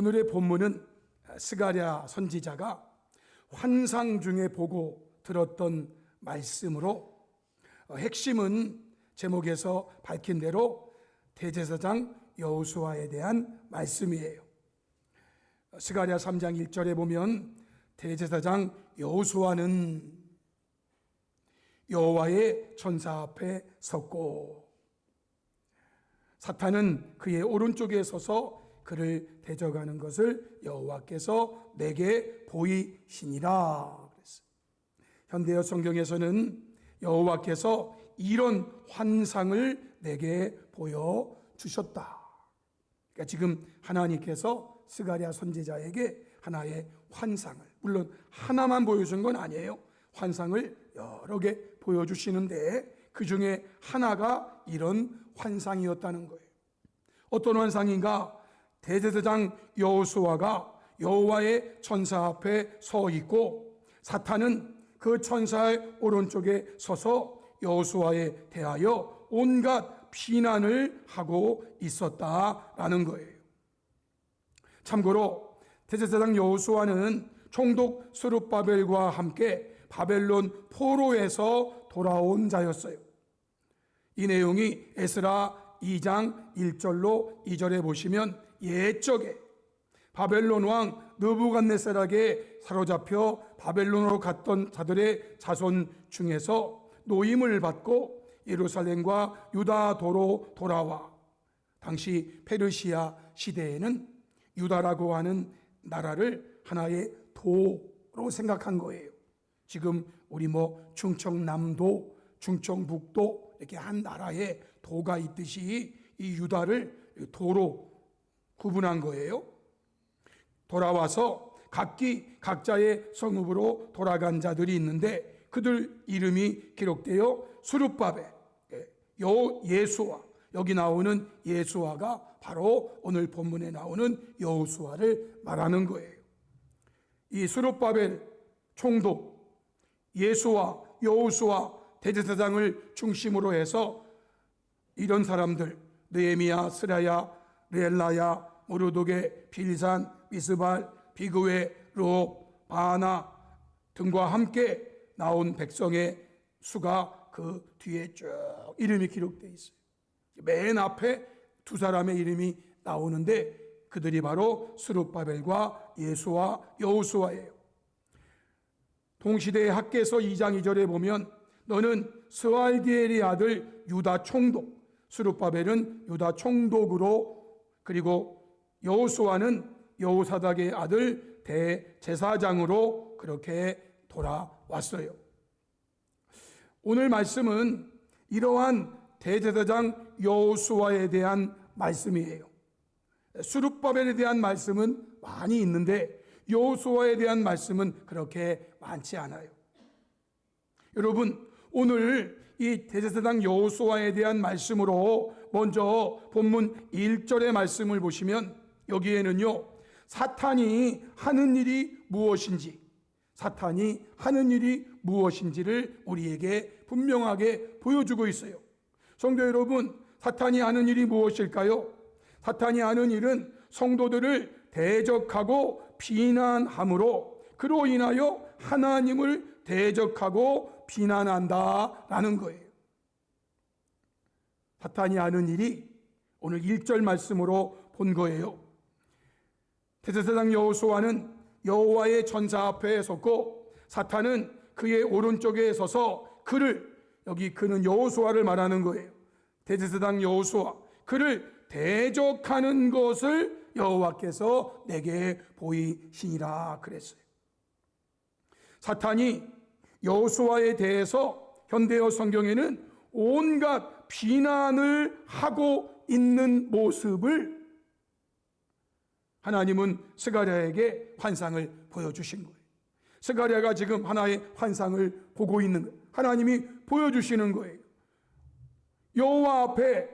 오늘의 본문은 스가랴 선지자가 환상 중에 보고 들었던 말씀으로 핵심은 제목에서 밝힌 대로 대제사장 여호수아에 대한 말씀이에요. 스가랴 3장 1절에 보면 대제사장 여호수아는 여호와의 천사 앞에 섰고 사탄은 그의 오른쪽에 서서 그를 대적하는 것을 여호와께서 내게 보이시니라 그랬어요. 현대어 성경에서는 여호와께서 이런 환상을 내게 보여주셨다. 그러니까 지금 하나님께서 스가랴 선지자에게 하나의 환상을, 물론 하나만 보여준 건 아니에요. 환상을 여러 개 보여주시는데 그 중에 하나가 이런 환상이었다는 거예요. 어떤 환상인가? 대제사장 여호수아가 여호와의 천사 앞에 서 있고 사탄은 그 천사의 오른쪽에 서서 여호수아에 대하여 온갖 비난을 하고 있었다라는 거예요. 참고로 대제사장 여호수아는 총독 스룹바벨과 함께 바벨론 포로에서 돌아온 자였어요. 이 내용이 에스라 2장 1절로 2절에 보시면 옛적에 바벨론 왕 느부갓네살에게 사로잡혀 바벨론으로 갔던 자들의 자손 중에서 노임을 받고 예루살렘과 유다도로 돌아와 당시 페르시아 시대에는 유다라고 하는 나라를 하나의 도로 생각한 거예요. 지금 우리 충청남도, 충청북도 이렇게 한 나라에 도가 있듯이 이 유다를 도로 구분한 거예요. 돌아와서 각자의 성읍으로 돌아간 자들이 있는데 그들 이름이 기록되어 스룹바벨, 예수아, 여기 나오는 예수아가 바로 오늘 본문에 나오는 여호수아를 말하는 거예요. 이 스룹바벨 총독, 예수아, 여호수아 대제사장을 중심으로 해서 이런 사람들 느헤미야, 스라야, 렐라야, 모르독에, 빌산, 미스발, 비그웨, 르홉, 바나 등과 함께 나온 백성의 수가 그 뒤에 쭉 이름이 기록되어 있어요. 맨 앞에 두 사람의 이름이 나오는데 그들이 바로 스룹바벨과 예수와 여호수아예요. 동시대의 학개서 2장 2절에 보면 너는 스알디엘의 아들 유다 총독, 스룹바벨은 유다 총독으로, 그리고 여호수아는 여호사닥의 아들 대제사장으로 그렇게 돌아왔어요. 오늘 말씀은 이러한 대제사장 여호수아에 대한 말씀이에요. 스룹바벨에 대한 말씀은 많이 있는데 여호수아에 대한 말씀은 그렇게 많지 않아요. 여러분, 오늘 이 대제사장 여호수아에 대한 말씀으로 먼저 본문 1절의 말씀을 보시면 여기에는요, 사탄이 하는 일이 무엇인지를 우리에게 분명하게 보여주고 있어요. 성도 여러분, 사탄이 하는 일이 무엇일까요? 사탄이 하는 일은 성도들을 대적하고 비난함으로 그로 인하여 하나님을 대적하고 비난한다라는 거예요. 사탄이 하는 일이 오늘 1절 말씀으로 본 거예요. 대제사장 여호수아는 여호와의 천사 앞에 섰고 사탄은 그의 오른쪽에 서서 그는 여호수아를 말하는 거예요. 대제사장 여호수아, 그를 대적하는 것을 여호와께서 내게 보이시니라 그랬어요. 사탄이 여호수아에 대해서 현대어 성경에는 온갖 비난을 하고 있는 모습을 하나님은 스가랴에게 환상을 보여주신 거예요. 스가랴가 지금 하나의 환상을 보고 있는 거예요. 하나님이 보여주시는 거예요. 여호와 앞에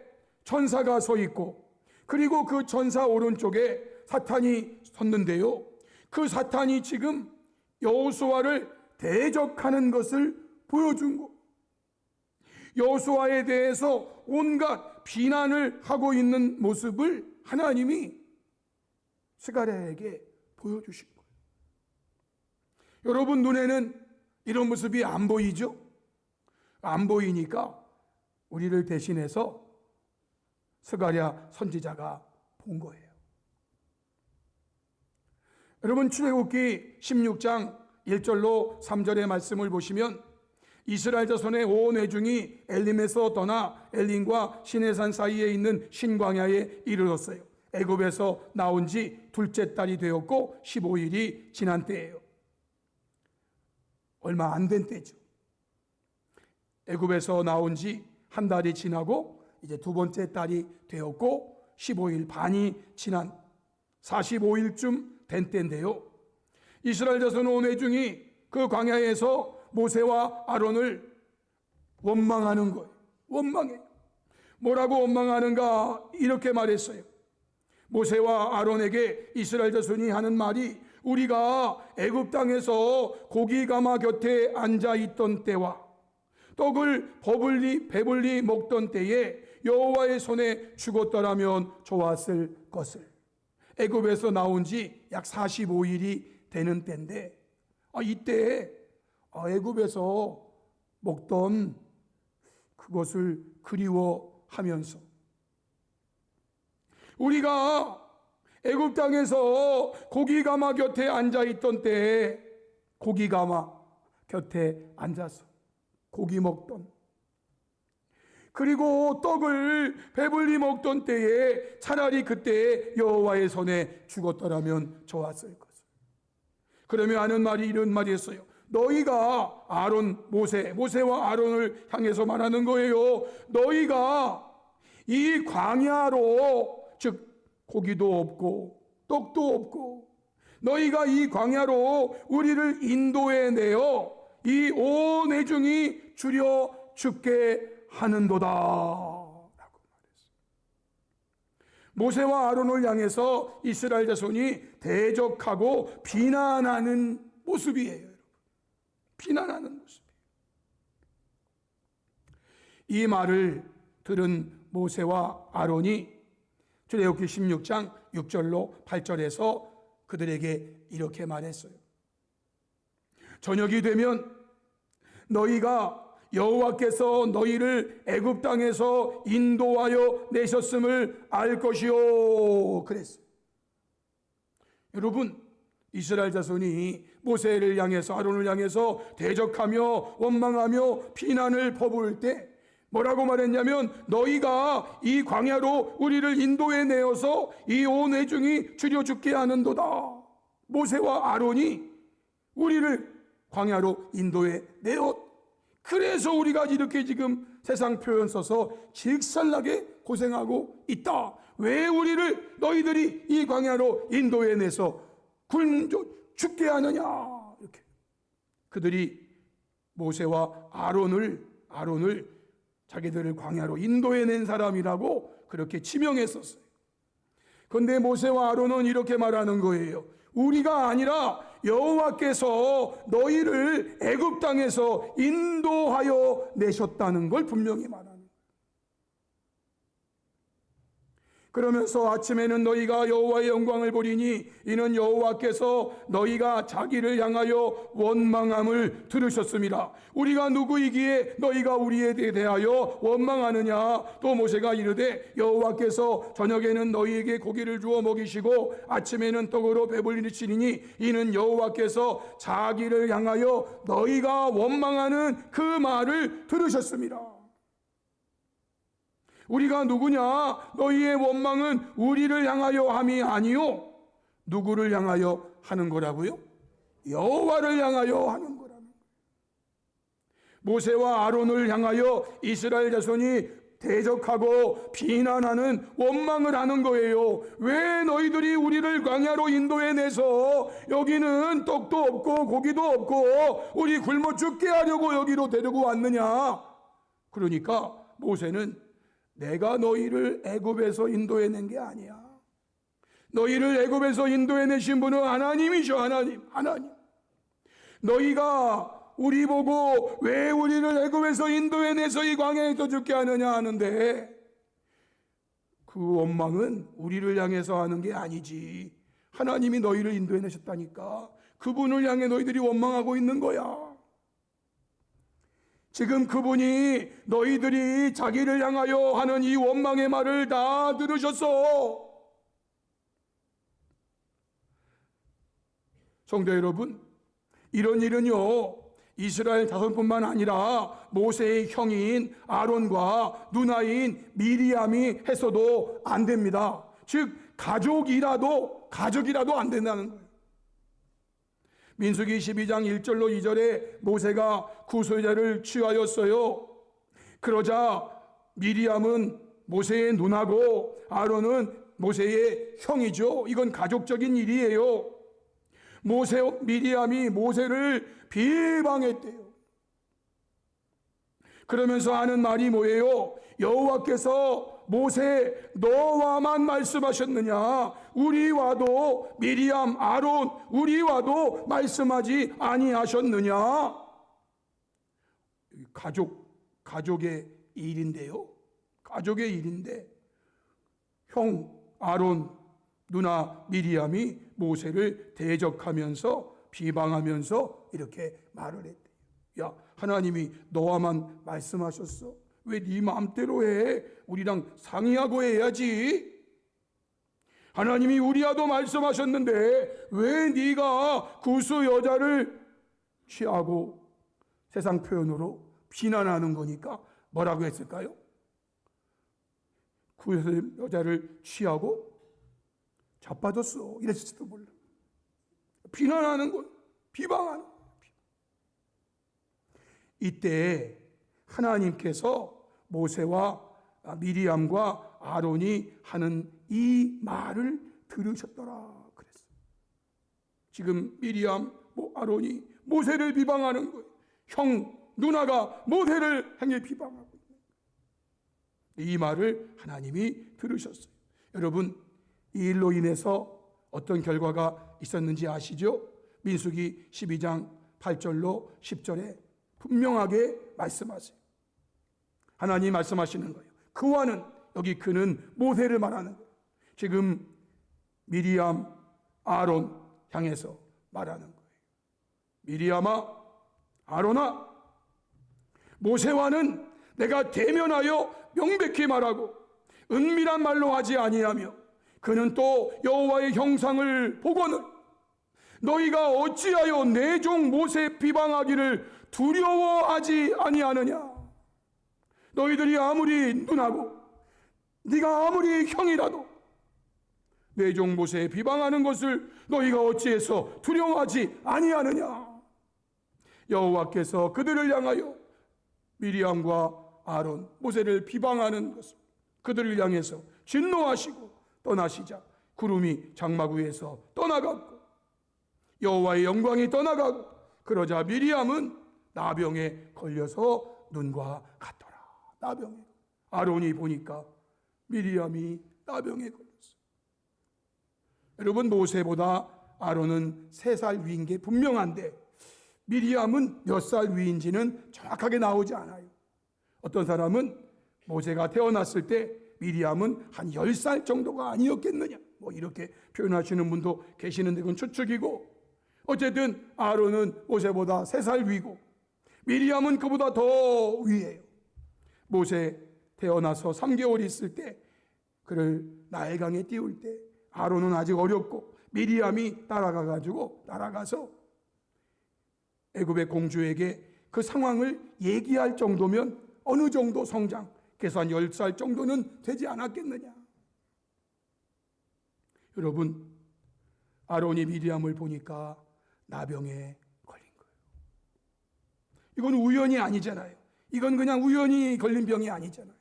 천사가 서 있고 그리고 그 천사 오른쪽에 사탄이 섰는데요, 그 사탄이 지금 여호수아를 대적하는 것을 보여준 거. 여호수아에 대해서 온갖 비난을 하고 있는 모습을 하나님이 스가랴에게 보여주신 거예요. 여러분 눈에는 이런 모습이 안 보이죠? 안 보이니까 우리를 대신해서 스가랴 선지자가 본 거예요. 여러분 출애굽기 16장 1절로 3절의 말씀을 보시면 이스라엘 자손의 온 회중이 엘림에서 떠나 엘림과 시내산 사이에 있는 신광야에 이르렀어요. 애굽에서 나온 지 둘째 달이 되었고 15일이 지난 때예요. 얼마 안 된 때죠. 애굽에서 나온 지 한 달이 지나고 이제 두 번째 달이 되었고 15일 반이 지난 45일쯤 된 때인데요. 이스라엘 자손 온 회중이 그 광야에서 모세와 아론을 원망하는 거예요. 원망해요. 뭐라고 원망하는가? 이렇게 말했어요. 모세와 아론에게 이스라엘 자손이 하는 말이 우리가 애굽 땅에서 고기 가마 곁에 앉아 있던 때와 떡을 배불리 먹던 때에 여호와의 손에 죽었더라면 좋았을 것을. 애굽에서 나온 지 약 45일이 되는 때인데 이때 애굽에서 먹던 그것을 그리워하면서 우리가 애굽 땅에서 고기 가마 곁에 앉아 있던 때에 고기 가마 곁에 앉아서 고기 먹던, 그리고 떡을 배불리 먹던 때에 차라리 그때 여호와의 손에 죽었더라면 좋았을 것을. 그러며 하는 말이 이런 말이었어요. 너희가 모세와 아론을 향해서 말하는 거예요. 너희가 이 광야로, 즉 고기도 없고 떡도 없고 너희가 이 광야로 우리를 인도해 내어 이 온 회중이 주려 죽게 하는도다 라고 말했어요. 모세와 아론을 향해서 이스라엘 자손이 대적하고 비난하는 모습이에요. 여러분, 비난하는 모습이에요. 이 말을 들은 모세와 아론이 출애굽기 16장 6절로 8절에서 그들에게 이렇게 말했어요. 저녁이 되면 너희가 여호와께서 너희를 애굽 땅에서 인도하여 내셨음을 알 것이요 그랬어요. 여러분, 이스라엘 자손이 모세를 향해서 아론을 향해서 대적하며 원망하며 비난을 퍼부을 때 뭐라고 말했냐면 너희가 이 광야로 우리를 인도해 내어서 이 온 회중이 주려 죽게 하는도다. 모세와 아론이 우리를 광야로 인도해 내었. 그래서 우리가 이렇게 지금 세상 표현 써서 직살나게 고생하고 있다. 왜 우리를 너희들이 이 광야로 인도해 내서 굶어 죽게 하느냐. 이렇게 그들이 모세와 아론을 자기들을 광야로 인도해 낸 사람이라고 그렇게 지명했었어요. 그런데 모세와 아론은 이렇게 말하는 거예요. 우리가 아니라 여호와께서 너희를 애굽 땅에서 인도하여 내셨다는 걸 분명히 말하는 거예요. 그러면서 아침에는 너희가 여호와의 영광을 보리니 이는 여호와께서 너희가 자기를 향하여 원망함을 들으셨습니다. 우리가 누구이기에 너희가 우리에 대하여 원망하느냐. 또 모세가 이르되 여호와께서 저녁에는 너희에게 고기를 주어 먹이시고 아침에는 떡으로 배불리시리니 이는 여호와께서 자기를 향하여 너희가 원망하는 그 말을 들으셨습니다. 우리가 누구냐? 너희의 원망은 우리를 향하여 함이 아니요. 누구를 향하여 하는 거라고요? 여호와를 향하여 하는 거라는 거예요. 모세와 아론을 향하여 이스라엘 자손이 대적하고 비난하는 원망을 하는 거예요. 왜 너희들이 우리를 광야로 인도해 내서 여기는 떡도 없고 고기도 없고 우리 굶어 죽게 하려고 여기로 데리고 왔느냐? 그러니까 모세는 내가 너희를 애굽에서 인도해낸 게 아니야. 너희를 애굽에서 인도해내신 분은 하나님이셔. 하나님. 너희가 우리 보고 왜 우리를 애굽에서 인도해내서 이 광야에서 죽게 하느냐 하는데 그 원망은 우리를 향해서 하는 게 아니지. 하나님이 너희를 인도해내셨다니까. 그분을 향해 너희들이 원망하고 있는 거야. 지금 그분이 너희들이 자기를 향하여 하는 이 원망의 말을 다 들으셨어. 성도 여러분, 이런 일은요, 이스라엘 자손뿐만 아니라 모세의 형인 아론과 누나인 미리암이 했어도 안 됩니다. 즉 가족이라도 안 된다는 거예요. 민수기 12장 1절로 2절에 모세가 구소자를 취하였어요. 그러자 미리암은 모세의 누나고 아론은 모세의 형이죠. 이건 가족적인 일이에요. 미리암이 모세를 비방했대요. 그러면서 하는 말이 뭐예요? 여호와께서 모세 너와만 말씀하셨느냐? 우리와도 미리암, 아론 우리와도 말씀하지 아니하셨느냐? 가족의 일인데요. 가족의 일인데 형 아론, 누나 미리암이 모세를 대적하면서 비방하면서 이렇게 말을 했대요. 야, 하나님이 너와만 말씀하셨어. 왜 네 마음대로 해? 우리랑 상의하고 해야지. 하나님이 우리와도 말씀하셨는데 왜 네가 구스 여자를 취하고, 세상 표현으로 비난하는 거니까 뭐라고 했을까요? 구스 여자를 취하고 자빠졌어 이랬을지도 몰라. 비난하는 거, 비방하는 거. 이때 하나님께서 모세와 미리암과 아론이 하는 이 말을 들으셨더라 그랬어요. 지금 미리암, 아론이 모세를 비방하는 거예요. 형, 누나가 모세를 향해 비방하고 있는 거예요. 이 말을 하나님이 들으셨어요. 여러분, 이 일로 인해서 어떤 결과가 있었는지 아시죠? 민수기 12장 8절로 10절에 분명하게 말씀하세요. 하나님 말씀하시는 거예요. 그와는, 여기 그는 모세를 말하는 거예요. 지금 미리암, 아론 향해서 말하는 거예요. 미리암아, 아론아, 모세와는 내가 대면하여 명백히 말하고 은밀한 말로 하지 아니하며 그는 또 여호와의 형상을 보거늘 너희가 어찌하여 내 종 모세 비방하기를 두려워하지 아니하느냐? 너희들이 아무리 누나고 네가 아무리 형이라도 내 종 모세 비방하는 것을 너희가 어찌해서 두려워하지 아니하느냐? 여호와께서 그들을 향하여 미리암과 아론, 모세를 비방하는 것을 그들을 향해서 진노하시고 떠나시자 구름이 장막 위에서 떠나갔고 여호와의 영광이 떠나가고 그러자 미리암은 나병에 걸려서 눈과 같더라. 나병에. 아론이 보니까 미리암이 나병에 걸렸어요. 여러분, 모세보다 아론은 3살 위인 게 분명한데 미리암은 몇 살 위인지는 정확하게 나오지 않아요. 어떤 사람은 모세가 태어났을 때 미리암은 한 10살 정도가 아니었겠느냐, 이렇게 표현하시는 분도 계시는데 그건 추측이고, 어쨌든 아론은 모세보다 3살 위고 미리암은 그보다 더 위에요. 모세 태어나서 3개월 있을 때 그를 나일강에 띄울 때 아론은 아직 어렸고 미리암이 따라가서 애굽의 공주에게 그 상황을 얘기할 정도면 어느 정도 성장, 그래서 한 10살 정도는 되지 않았겠느냐. 여러분, 아론이 미리암을 보니까 나병에 걸린 거예요. 이건 우연이 아니잖아요. 이건 그냥 우연히 걸린 병이 아니잖아요.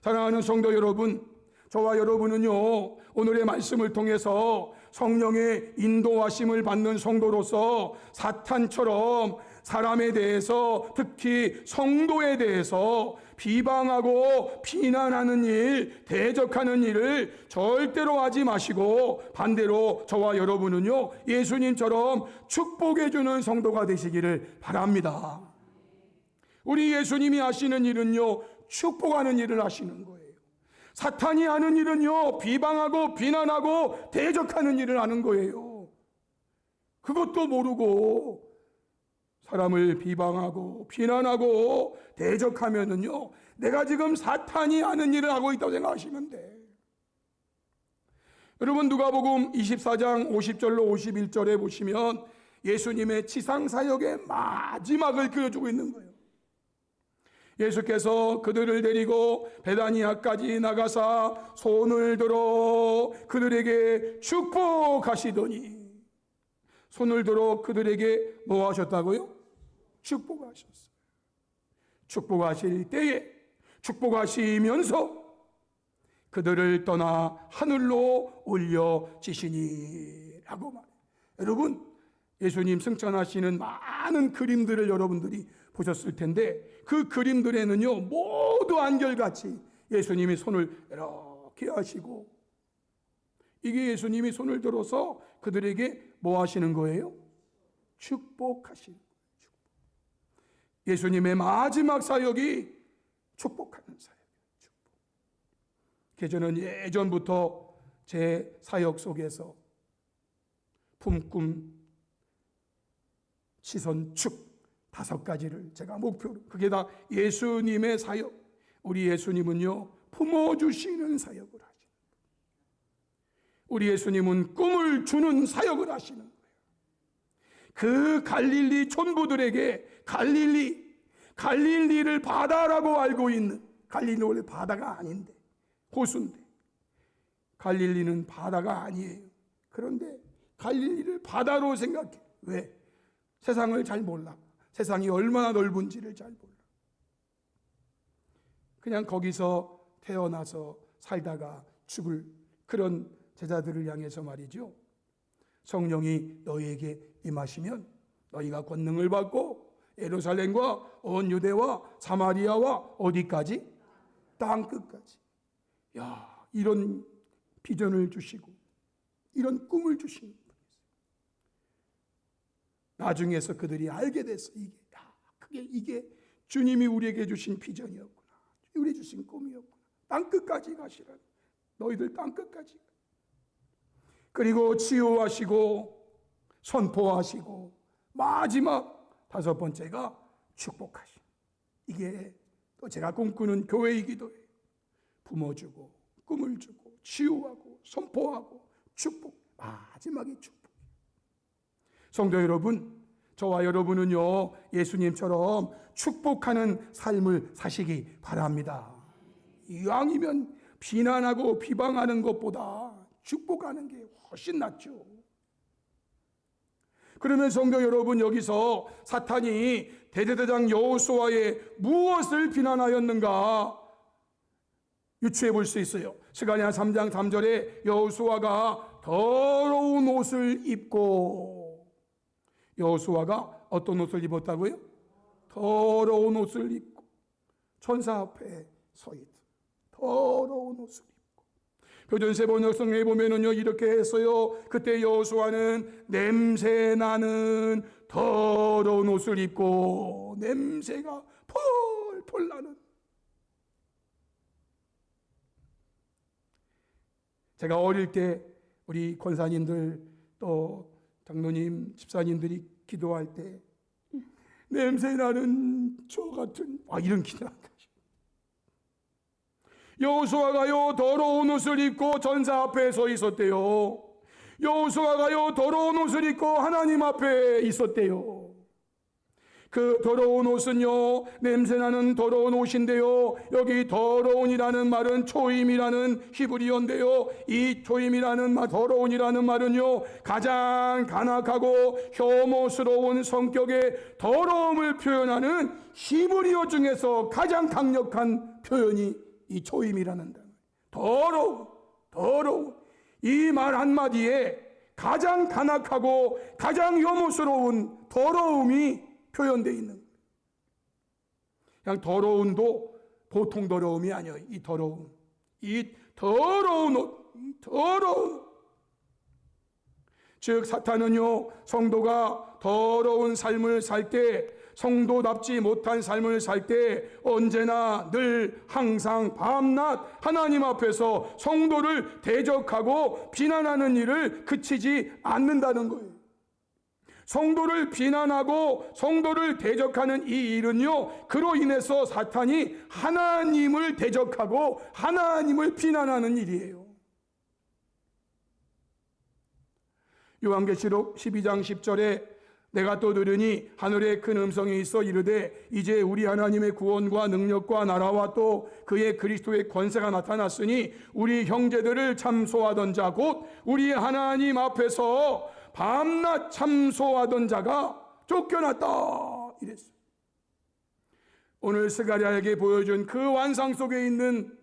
사랑하는 성도 여러분, 저와 여러분은요, 오늘의 말씀을 통해서 성령의 인도하심을 받는 성도로서 사탄처럼 사람에 대해서, 특히 성도에 대해서 비방하고 비난하는 일, 대적하는 일을 절대로 하지 마시고 반대로 저와 여러분은요, 예수님처럼 축복해주는 성도가 되시기를 바랍니다. 우리 예수님이 하시는 일은요, 축복하는 일을 하시는 거예요. 사탄이 하는 일은요, 비방하고 비난하고 대적하는 일을 하는 거예요. 그것도 모르고 사람을 비방하고 비난하고 대적하면은요, 내가 지금 사탄이 하는 일을 하고 있다고 생각하시면 돼. 여러분, 누가복음 24장 50절로 51절에 보시면 예수님의 지상사역의 마지막을 그려주고 있는 거예요. 예수께서 그들을 데리고 베다니아까지 나가사 손을 들어 그들에게 축복하시더니, 손을 들어 그들에게 뭐 하셨다고요? 축복하셨어요. 축복하실 때에 축복하시면서 그들을 떠나 하늘로 올려지시니라고 말해요. 여러분, 예수님 승천하시는 많은 그림들을 여러분들이 보셨을 텐데, 그 그림들에는요, 모두 안결같이 예수님이 손을 이렇게 하시고, 이게 예수님이 손을 들어서 그들에게 뭐 하시는 거예요? 축복하시는 거예요. 예수님의 마지막 사역이 축복하는 사역이에요. 저는 예전부터 제 사역 속에서 품꿈, 시선, 축 5가지를 제가 목표로, 그게 다 예수님의 사역. 우리 예수님은요, 품어주시는 사역을 하시는 거예요. 우리 예수님은 꿈을 주는 사역을 하시는 거예요. 그 갈릴리 촌부들에게 갈릴리를 바다라고 알고 있는, 갈릴리는 원래 바다가 아닌데 호수인데, 갈릴리는 바다가 아니에요. 그런데 갈릴리를 바다로 생각해. 왜? 세상을 잘 몰라. 세상이 얼마나 넓은지를 잘 몰라. 그냥 거기서 태어나서 살다가 죽을 그런 제자들을 향해서 말이죠. 성령이 너희에게 임하시면 너희가 권능을 받고 예루살렘과 온 유대와 사마리아와 어디까지? 땅 끝까지. 야, 이런 비전을 주시고 이런 꿈을 주시는 분이세요. 나중에서 그들이 알게 됐어. 이게 주님이 우리에게 주신 비전이었구나. 우리에게 주신 꿈이었구나. 땅 끝까지 가시라. 너희들 땅 끝까지. 그리고 치유하시고 선포하시고 마지막 5번째가 축복하시. 이게 또 제가 꿈꾸는 교회이기도 해요. 품어주고 꿈을 주고 치유하고 선포하고 축복. 마지막이 축복. 성도 여러분, 저와 여러분은요, 예수님처럼 축복하는 삶을 사시기 바랍니다. 이왕이면 비난하고 비방하는 것보다 축복하는 게 훨씬 낫죠. 그러면 성도 여러분, 여기서 사탄이 대제사장 여호수아의 무엇을 비난하였는가 유추해 볼 수 있어요. 스가랴 3장 3절에 여호수아가 더러운 옷을 입고, 여호수아가 어떤 옷을 입었다고요? 더러운 옷을 입고 천사 앞에 서 있다. 더러운 옷을 입고. 표준세 번역성에 보면은요, 이렇게 했어요. 그때 여호수아는 냄새나는 더러운 옷을 입고, 냄새가 펄펄 나는. 제가 어릴 때 우리 권사님들 또 장로님, 집사님들이 기도할 때 냄새나는 저 같은 이런 기도한다. 여호수아가요 더러운 옷을 입고 전사 앞에 서 있었대요. 여호수아가요 더러운 옷을 입고 하나님 앞에 있었대요. 그 더러운 옷은요, 냄새나는 더러운 옷인데요, 여기 더러운이라는 말은 초임이라는 히브리어인데요, 이 초임이라는 말, 더러운이라는 말은요, 가장 간악하고 혐오스러운 성격의 더러움을 표현하는 히브리어 중에서 가장 강력한 표현이 이 초임이라는 단어. 더러운. 이 말 한마디에 가장 간악하고 가장 혐오스러운 더러움이 표현되어 있는 거예요. 그냥 더러움도 보통 더러움이 아니에요. 이 더러운 옷. 즉 사탄은요, 성도가 더러운 삶을 살 때 성도답지 못한 삶을 살 때 언제나 늘 항상 밤낮 하나님 앞에서 성도를 대적하고 비난하는 일을 그치지 않는다는 거예요. 성도를 비난하고 성도를 대적하는 이 일은요, 그로 인해서 사탄이 하나님을 대적하고 하나님을 비난하는 일이에요. 요한계시록 12장 10절에 내가 또 들으니 하늘에 큰 음성이 있어 이르되 이제 우리 하나님의 구원과 능력과 나라와 또 그의 그리스도의 권세가 나타났으니 우리 형제들을 참소하던 자 곧 우리 하나님 앞에서 밤낮 참소하던 자가 쫓겨났다 이랬어요. 오늘 스가랴에게 보여준 그 환상 속에 있는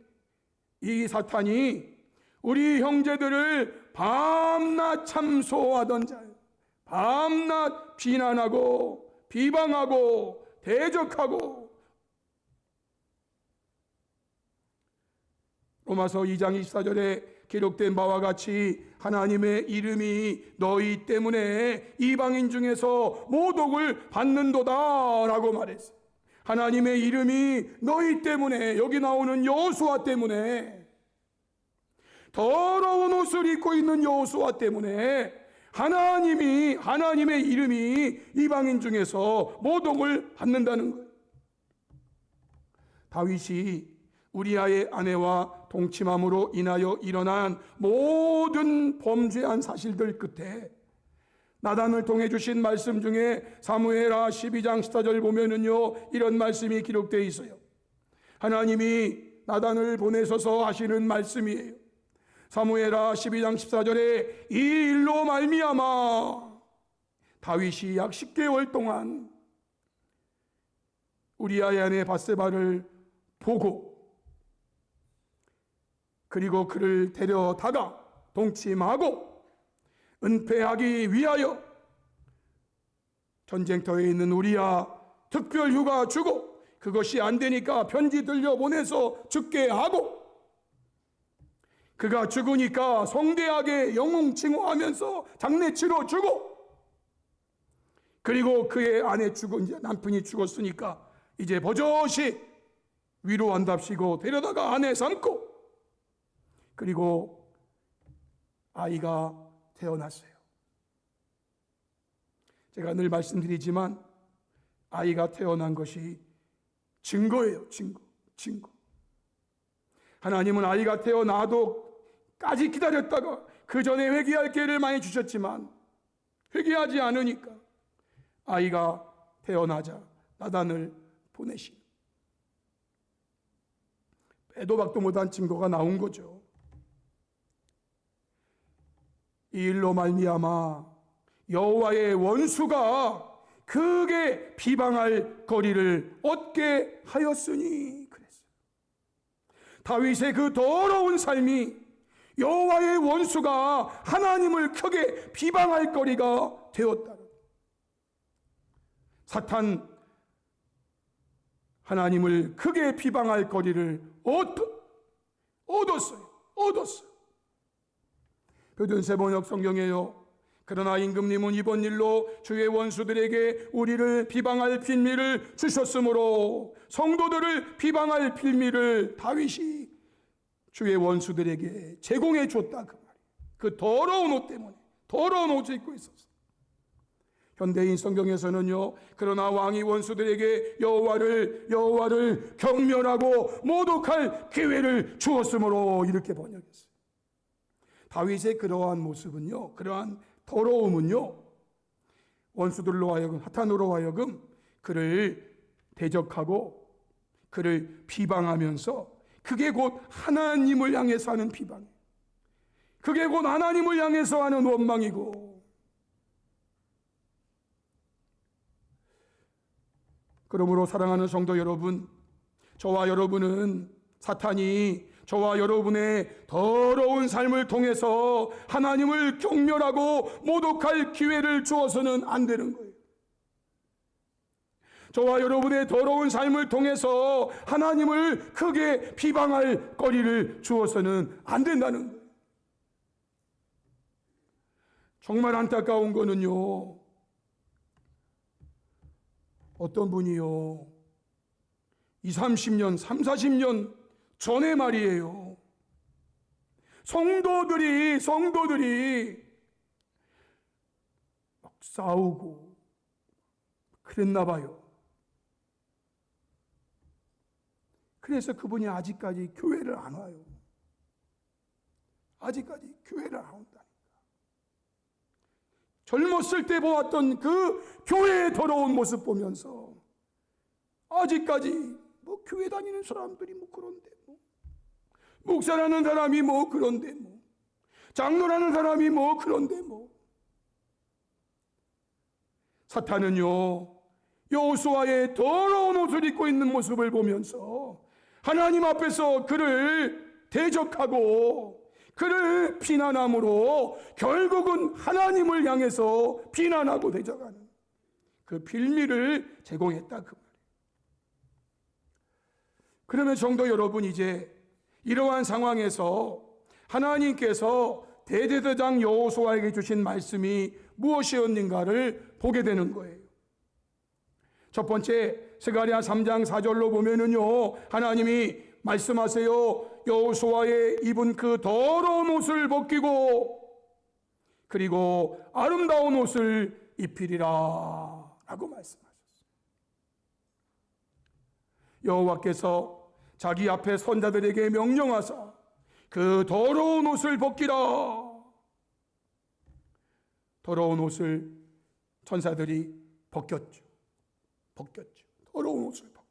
이 사탄이 우리 형제들을 밤낮 참소하던 자예요. 밤낮 비난하고 비방하고 대적하고. 로마서 2장 24절에 기록된 바와 같이 하나님의 이름이 너희 때문에 이방인 중에서 모독을 받는도다 라고 말했어요. 하나님의 이름이 너희 때문에, 여기 나오는 여호수아 때문에, 더러운 옷을 입고 있는 여호수아 때문에 하나님의 이름이 이방인 중에서 모독을 받는다는 거예요. 다윗이 우리아의 아내와 동침함으로 인하여 일어난 모든 범죄한 사실들 끝에 나단을 통해 주신 말씀 중에 사무엘하 12장 14절 보면은요, 이런 말씀이 기록되어 있어요. 하나님이 나단을 보내셔서 하시는 말씀이에요. 사무엘하 12장 14절에 이 일로 말미암아 다윗이 약 10개월 동안 우리아의 아내 밧세바를 보고 그리고 그를 데려다가 동침하고 은폐하기 위하여 전쟁터에 있는 우리아 특별 휴가 주고 그것이 안 되니까 편지 들려 보내서 죽게 하고 그가 죽으니까 성대하게 영웅 칭호하면서 장례 치러 주고 그리고 그의 아내 이제 남편이 죽었으니까 이제 버젓이 위로한답시고 데려다가 아내 삼고 그리고 아이가 태어났어요. 제가 늘 말씀드리지만 아이가 태어난 것이 증거예요. 증거. 하나님은 아이가 태어나도 까지 기다렸다가 그 전에 회개할 기회를 많이 주셨지만 회개하지 않으니까 아이가 태어나자 나단을 보내신 빼도 박도 못한 증거가 나온 거죠. 이 일로 말미암아 여호와의 원수가 크게 비방할 거리를 얻게 하였으니 그랬어요. 다윗의 그 더러운 삶이 여호와의 원수가 하나님을 크게 비방할 거리가 되었다. 사탄 하나님을 크게 비방할 거리를 얻었어요. 표준세 번역 성경에요. 그러나 임금님은 이번 일로 주의 원수들에게 우리를 비방할 빌미를 주셨으므로 성도들을 비방할 빌미를 다윗이 주의 원수들에게 제공해 줬다 그 말이에요. 그 더러운 옷 때문에 더러운 옷을 입고 있었어요. 현대인 성경에서는요, 그러나 왕이 원수들에게 여호와를 경멸하고 모독할 기회를 주었으므로 이렇게 번역했어요. 다윗의 그러한 모습은요, 그러한 더러움은요, 원수들로 하여금, 사탄으로 하여금 그를 대적하고 그를 비방하면서 그게 곧 하나님을 향해서 하는 비방이에요. 그게 곧 하나님을 향해서 하는 원망이고, 그러므로 사랑하는 성도 여러분, 저와 여러분은 사탄이 저와 여러분의 더러운 삶을 통해서 하나님을 경멸하고 모독할 기회를 주어서는 안 되는 거예요. 저와 여러분의 더러운 삶을 통해서 하나님을 크게 비방할 거리를 주어서는 안 된다는 거예요. 정말 안타까운 거는요, 어떤 분이요, 20-30년, 30-40년 전에 말이에요. 성도들이 막 싸우고 그랬나 봐요. 그래서 그분이 아직까지 교회를 안 와요. 아직까지 교회를 안 온다니까. 젊었을 때 보았던 그 교회의 더러운 모습 보면서 아직까지 뭐 교회 다니는 사람들이 뭐 그런데, 뭐 목사라는 사람이 뭐 그런데, 뭐 장로라는 사람이 뭐 그런데, 뭐 사탄은요, 여호수아의 더러운 옷을 입고 있는 모습을 보면서 하나님 앞에서 그를 대적하고 그를 비난함으로 결국은 하나님을 향해서 비난하고 대적하는 그 빌미를 제공했다, 그 말이에요. 그러면 성도 여러분, 이제 이러한 상황에서 하나님께서 대제사장 여호수아에게 주신 말씀이 무엇이었는가를 보게 되는 거예요. 첫 번째, 스가랴 3장 4절로 보면은요, 하나님이 말씀하세요. 여호수아의 입은 그 더러운 옷을 벗기고 그리고 아름다운 옷을 입히리라 라고 말씀하셨어요. 여호와께서 자기 앞에 선자들에게 명령하사 그 더러운 옷을 벗기라. 더러운 옷을 천사들이 벗겼죠. 더러운 옷을 벗겼죠.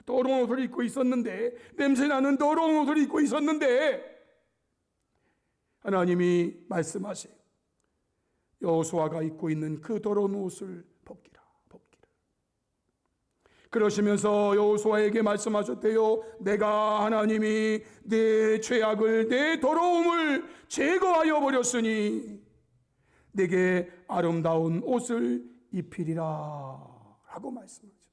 더러운 옷을 입고 있었는데, 냄새나는 더러운 옷을 입고 있었는데 하나님이 말씀하세요. 여호수아가 입고 있는 그 더러운 옷을 벗기라. 그러시면서 여호수아에게 말씀하셨대요. 내가 하나님이 내 죄악을, 내 더러움을 제거하여 버렸으니 내게 아름다운 옷을 입히리라 라고 말씀하셨대요.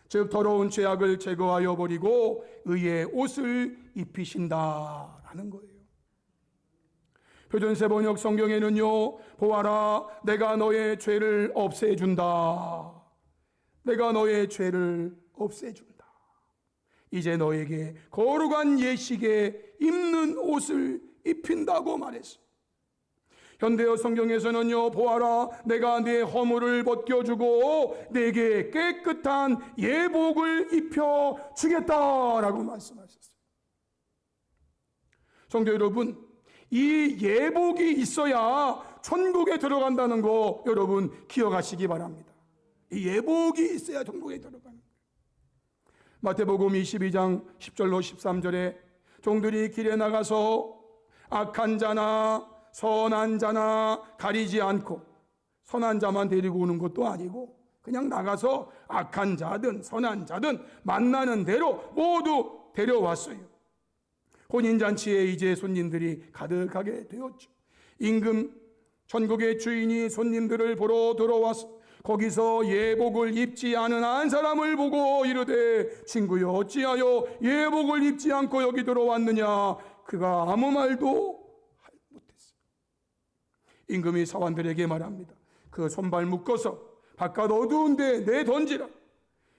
즉 더러운 죄악을 제거하여 버리고 의의 옷을 입히신다라는 거예요. 표준세 번역 성경에는요, 보아라 내가 너의 죄를 없애준다. 내가 너의 죄를 없애준다. 이제 너에게 거룩한 예식에 입는 옷을 입힌다고 말했어요. 현대어 성경에서는요, 보아라 내가 네 허물을 벗겨주고 내게 깨끗한 예복을 입혀주겠다라고 말씀하셨어요. 성도 여러분, 이 예복이 있어야 천국에 들어간다는 거 여러분 기억하시기 바랍니다. 이 예복이 있어야 천국에 들어가는 거예요. 마태복음 22장 10절로 13절에 종들이 길에 나가서 악한 자나 선한 자나 가리지 않고, 선한 자만 데리고 오는 것도 아니고 그냥 나가서 악한 자든 선한 자든 만나는 대로 모두 데려왔어요. 혼인잔치에 이제 손님들이 가득하게 되었죠. 임금 천국의 주인이 손님들을 보러 들어와서 거기서 예복을 입지 않은 한 사람을 보고 이르되 친구여 어찌하여 예복을 입지 않고 여기 들어왔느냐. 그가 아무 말도 못했어요. 임금이 사환들에게 말합니다. 그 손발 묶어서 바깥 어두운 데 내던지라.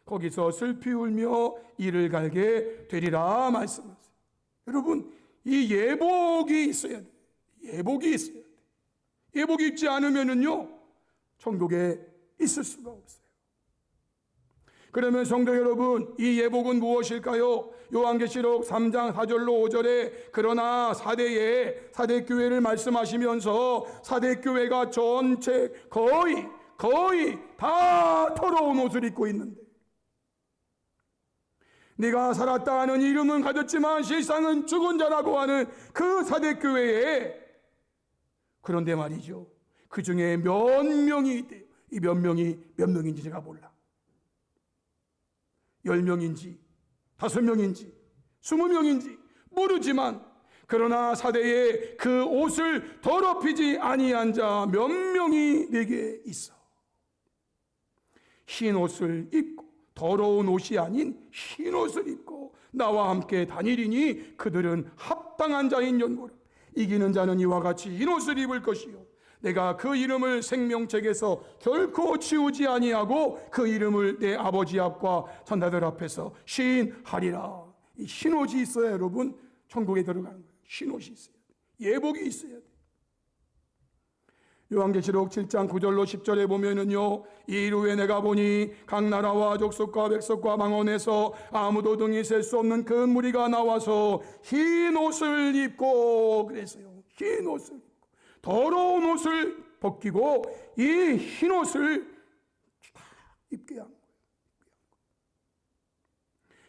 거기서 슬피 울며 이를 갈게 되리라 말씀하세요. 여러분, 이 예복이 있어야 돼요. 예복이 있어야 돼요. 예복이 입지 않으면은요, 천국에 있을 수가 없어요. 그러면 성도 여러분, 이 예복은 무엇일까요? 요한계시록 3장 4절로 5절에 그러나 사대 교회를 말씀하시면서 사대 교회가 전체 거의 다 더러운 옷을 입고 있는데, 네가 살았다 하는 이름은 가졌지만 실상은 죽은 자라고 하는 그 사대교회에, 그런데 말이죠, 그 중에 몇 명이 있대요. 이 몇 명인지 제가 몰라. 10명인지 5명인지 20명인지 모르지만, 그러나 사대에 그 옷을 더럽히지 아니한 자 몇 명이 내게 있어. 흰 옷을 입고 더러운 옷이 아닌 흰 옷을 입고 나와 함께 다니리니 그들은 합당한 자인 연고라. 이기는 자는 이와 같이 흰 옷을 입을 것이요 내가 그 이름을 생명책에서 결코 지우지 아니하고 그 이름을 내 아버지 앞과 천사들 앞에서 시인하리라. 이 신옷이 있어야 여러분 천국에 들어가는 거예요. 신옷이 있어야 돼. 예복이 있어야 돼. 요한계시록 7장 9절로 10절에 보면은요, 이후에 내가 보니 각 나라와 족속과 백성과 방언에서 아무도 등이 셀 수 없는 큰 무리가 나와서 흰 옷을 입고, 그랬어요. 흰 옷을 입고 더러운 옷을 벗기고 이 흰 옷을 입게 한 거예요.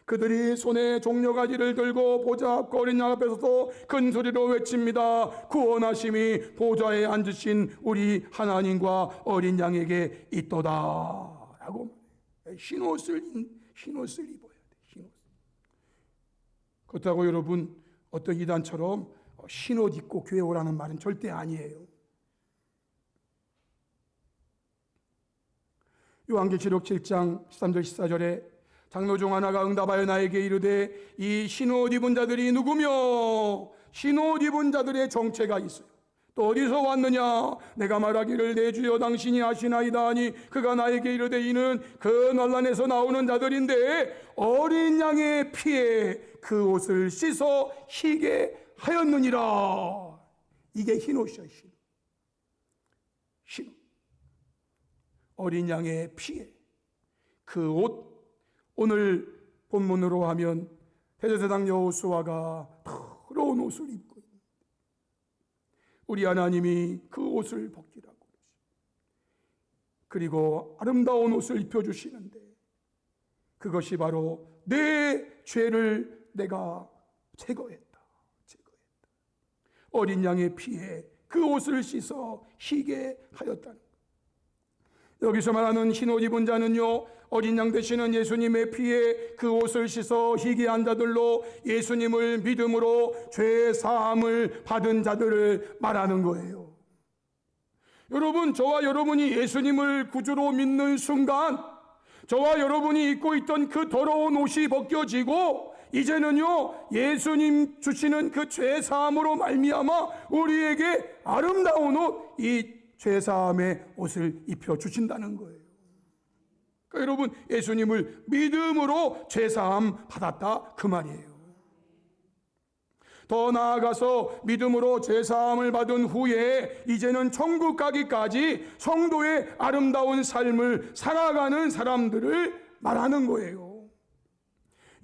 그들이 손에 종려가지를 들고 보좌 앞과 어린 양 앞에서도 큰 소리로 외칩니다. 구원하심이 보좌에 앉으신 우리 하나님과 어린 양에게 있도다 라고. 흰옷을 입어야 돼. 흰옷. 그렇다고 여러분 어떤 이단처럼 흰옷 입고 교회 오라는 말은 절대 아니에요. 요한계시록 7장 13절 14절에 장로 중 하나가 응답하여 나에게 이르되 이 흰옷 입은 자들이 누구며? 흰옷 입은 자들의 정체가 있어요. 또 어디서 왔느냐? 내가 말하기를 내 주여 당신이 아시나이다 하니 그가 나에게 이르되 이는 그 난란에서 나오는 자들인데 어린 양의 피에 그 옷을 씻어 희게 하였느니라. 이게 흰옷이야. 흰옷. 어린 양의 피에 그 옷. 오늘 본문으로 하면 대제사장 여호수아가 더러운 옷을 입고 있는 우리 하나님이 그 옷을 벗기라고 그리고 아름다운 옷을 입혀주시는데 그것이 바로 내 죄를 내가 제거했다. 어린 양의 피에 그 옷을 씻어 희게 하였다는 것. 여기서 말하는 흰옷 입은 자는요, 어린 양 되시는 예수님의 피에 그 옷을 씻어 희게 한 자들로 예수님을 믿음으로 죄 사함을 받은 자들을 말하는 거예요. 여러분, 저와 여러분이 예수님을 구주로 믿는 순간 저와 여러분이 입고 있던 그 더러운 옷이 벗겨지고 이제는요, 예수님 주시는 그 죄 사함으로 말미암아 우리에게 아름다운 옷, 이 죄 사함의 옷을 입혀 주신다는 거예요. 그러니까 여러분, 예수님을 믿음으로 죄 사함 받았다 그 말이에요. 더 나아가서 믿음으로 죄 사함을 받은 후에 이제는 천국 가기까지 성도의 아름다운 삶을 살아가는 사람들을 말하는 거예요.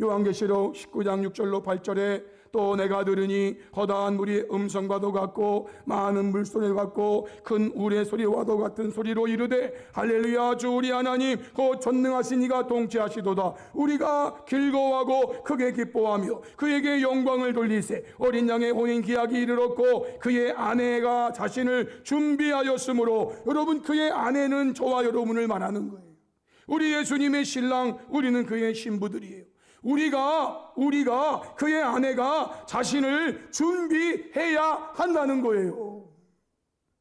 요한계시록 19장 6절로 8절에 또 내가 들으니 허다한 물이 음성과도 같고 많은 물소리와 같고 큰 우레 소리와도 같은 소리로 이르되 할렐루야 주 우리 하나님 곧 전능하신 이가 통치하시도다. 우리가 즐거워하고 크게 기뻐하며 그에게 영광을 돌리세. 어린 양의 혼인 기약이 이르렀고 그의 아내가 자신을 준비하였으므로, 여러분, 그의 아내는 저와 여러분을 말하는 거예요. 우리 예수님의 신랑, 우리는 그의 신부들이에요. 우리가 그의 아내가 자신을 준비해야 한다는 거예요.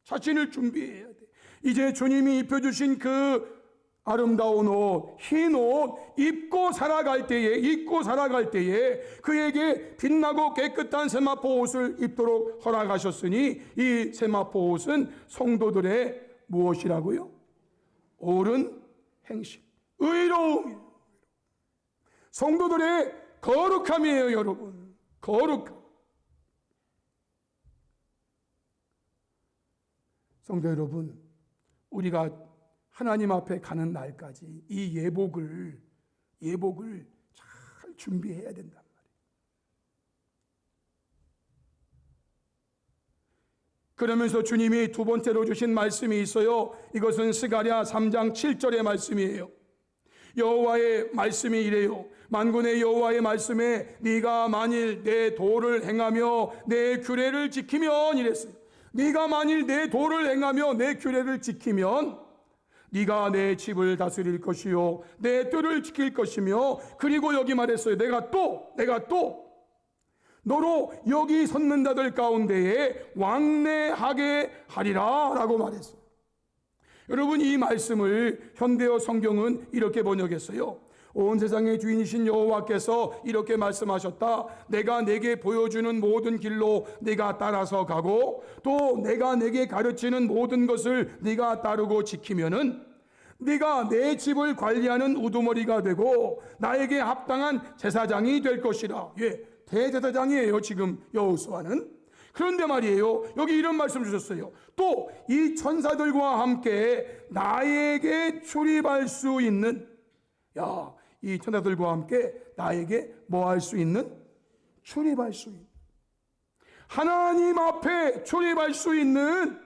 자신을 준비해야 돼. 이제 주님이 입혀주신 그 아름다운 옷, 흰 옷 입고 살아갈 때에 그에게 빛나고 깨끗한 세마포 옷을 입도록 허락하셨으니 이 세마포 옷은 성도들의 무엇이라고요? 옳은 행실, 의로움이에요. 성도들의 거룩함이에요, 여러분. 거룩함. 성도 여러분, 우리가 하나님 앞에 가는 날까지 이 예복을 잘 준비해야 된단 말이에요. 그러면서 주님이 두 번째로 주신 말씀이 있어요. 이것은 스가랴 3장 7절의 말씀이에요. 여호와의 말씀이 이래요. 만군의 여호와의 말씀에 네가 만일 내 도를 행하며 내 규례를 지키면, 이랬어요. 네가 만일 내 도를 행하며 내 규례를 지키면 네가 내 집을 다스릴 것이요 내 뜰을 지킬 것이며, 그리고 여기 말했어요. 내가 또 너로 여기 섰는 자들 가운데에 왕래하게 하리라 라고 말했어요. 여러분, 이 말씀을 현대어 성경은 이렇게 번역했어요. 온 세상의 주인이신 여호와께서 이렇게 말씀하셨다. 내가 내게 보여주는 모든 길로 네가 따라서 가고 또 내가 내게 가르치는 모든 것을 네가 따르고 지키면은 네가 내 집을 관리하는 우두머리가 되고 나에게 합당한 제사장이 될 것이라. 예, 대제사장이에요 지금 여호수아는. 그런데 말이에요, 여기 이런 말씀 주셨어요. 또 이 천사들과 함께 나에게 출입할 수 있는, 이 천사들과 함께 나에게 뭐 할 수 있는? 출입할 수 있는, 하나님 앞에 출입할 수 있는,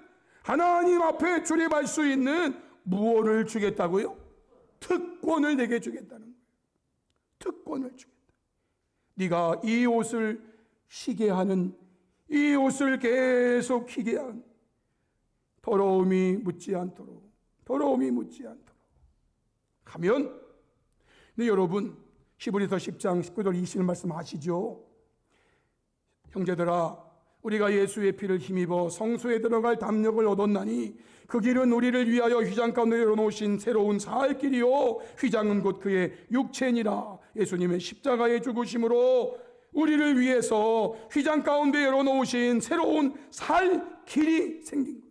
하나님 앞에 출입할 수 있는 무엇을 주겠다고요? 특권을 내게 주겠다는 거예요. 특권을 주겠다. 네가 이 옷을 희게 하는, 이 옷을 계속 희게 하는, 더러움이 묻지 않도록, 더러움이 묻지 않도록 하면, 네, 여러분 히브리서 10장 19절 20절 말씀 아시죠? 형제들아, 우리가 예수의 피를 힘입어 성소에 들어갈 담력을 얻었나니 그 길은 우리를 위하여 휘장 가운데 열어놓으신 새로운 살 길이요, 휘장은 곧 그의 육체니라. 예수님의 십자가의 죽으심으로 우리를 위해서 휘장 가운데 열어놓으신 새로운 살 길이 생긴 거예요.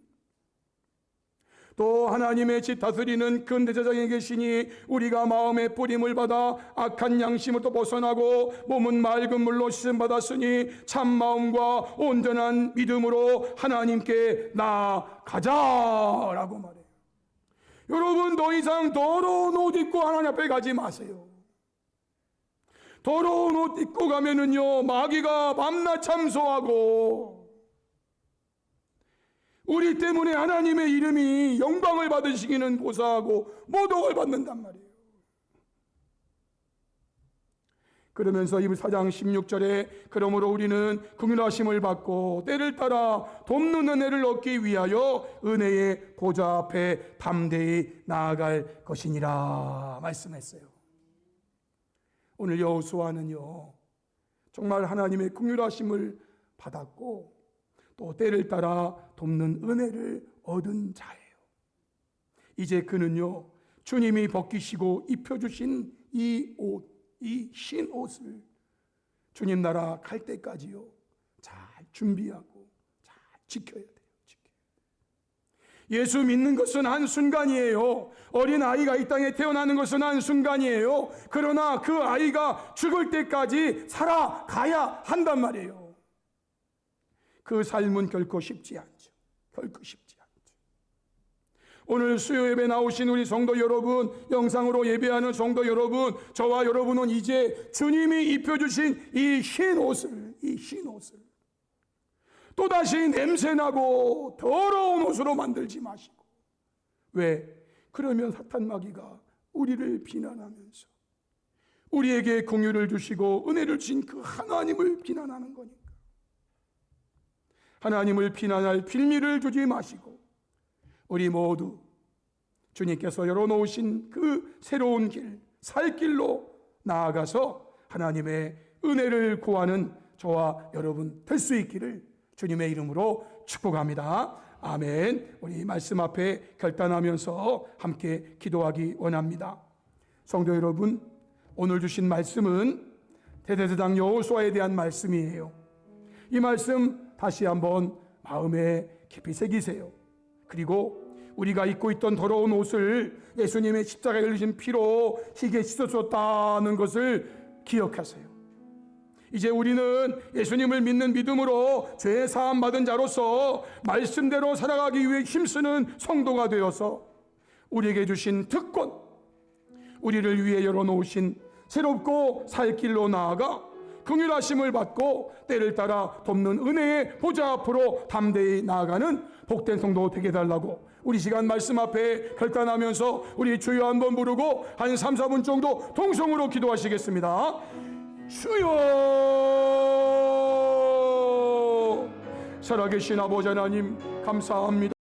또 하나님의 집 다스리는 큰 대제사장이 계시니 우리가 마음의 뿌림을 받아 악한 양심으로부터 벗어나고 몸은 맑은 물로 씻음 받았으니 참 마음과 온전한 믿음으로 하나님께 나아가자라고 말해요. 여러분, 더 이상 더러운 옷 입고 하나님 앞에 가지 마세요. 더러운 옷 입고 가면은요, 마귀가 밤낮 참소하고 우리 때문에 하나님의 이름이 영광을 받으시기는 고사하고 모독을 받는단 말이에요. 그러면서 이 4장 16절에 그러므로 우리는 긍휼하심을 받고 때를 따라 돕는 은혜를 얻기 위하여 은혜의 보좌 앞에 담대히 나아갈 것이니라 말씀했어요. 오늘 여호수아는요, 정말 하나님의 긍휼하심을 받았고 또 때를 따라 돕는 은혜를 얻은 자예요. 이제 그는요, 주님이 벗기시고 입혀주신 이 옷, 이 흰 옷을 주님 나라 갈 때까지요, 잘 준비하고 잘 지켜야 돼요. 예수 믿는 것은 한순간이에요. 어린 아이가 이 땅에 태어나는 것은 한순간이에요. 그러나 그 아이가 죽을 때까지 살아가야 한단 말이에요. 그 삶은 결코 쉽지 않죠. 결코 쉽지 않죠. 오늘 수요 예배 나오신 우리 성도 여러분, 영상으로 예배하는 성도 여러분, 저와 여러분은 이제 주님이 입혀주신 이 흰 옷을 또다시 냄새나고 더러운 옷으로 만들지 마시고. 왜? 그러면 사탄 마귀가 우리를 비난하면서 우리에게 긍휼을 주시고 은혜를 주신 그 하나님을 비난하는 거니까. 하나님을 비난할 빌미를 주지 마시고 우리 모두 주님께서 열어놓으신 그 새로운 길, 살 길로 나아가서 하나님의 은혜를 구하는 저와 여러분 될 수 있기를 주님의 이름으로 축복합니다. 아멘. 우리 말씀 앞에 결단하면서 함께 기도하기 원합니다. 성도 여러분, 오늘 주신 말씀은 대제사장 여호수아에 대한 말씀이에요. 이 말씀 다시 한번 마음에 깊이 새기세요. 그리고 우리가 입고 있던 더러운 옷을 예수님의 십자가에 흘리신 피로 희게 씻어줬다는 것을 기억하세요. 이제 우리는 예수님을 믿는 믿음으로 죄 사함 받은 자로서 말씀대로 살아가기 위해 힘쓰는 성도가 되어서 우리에게 주신 특권, 우리를 위해 열어놓으신 새롭고 살 길로 나아가 긍휼하심을 받고 때를 따라 돕는 은혜의 보좌 앞으로 담대히 나아가는 복된 성도 되게 해달라고 우리 시간 말씀 앞에 결단하면서 우리 주여 한번 부르고 한 3, 4분 정도 동성으로 기도하시겠습니다. 주여, 살아계신 아버지 하나님 감사합니다.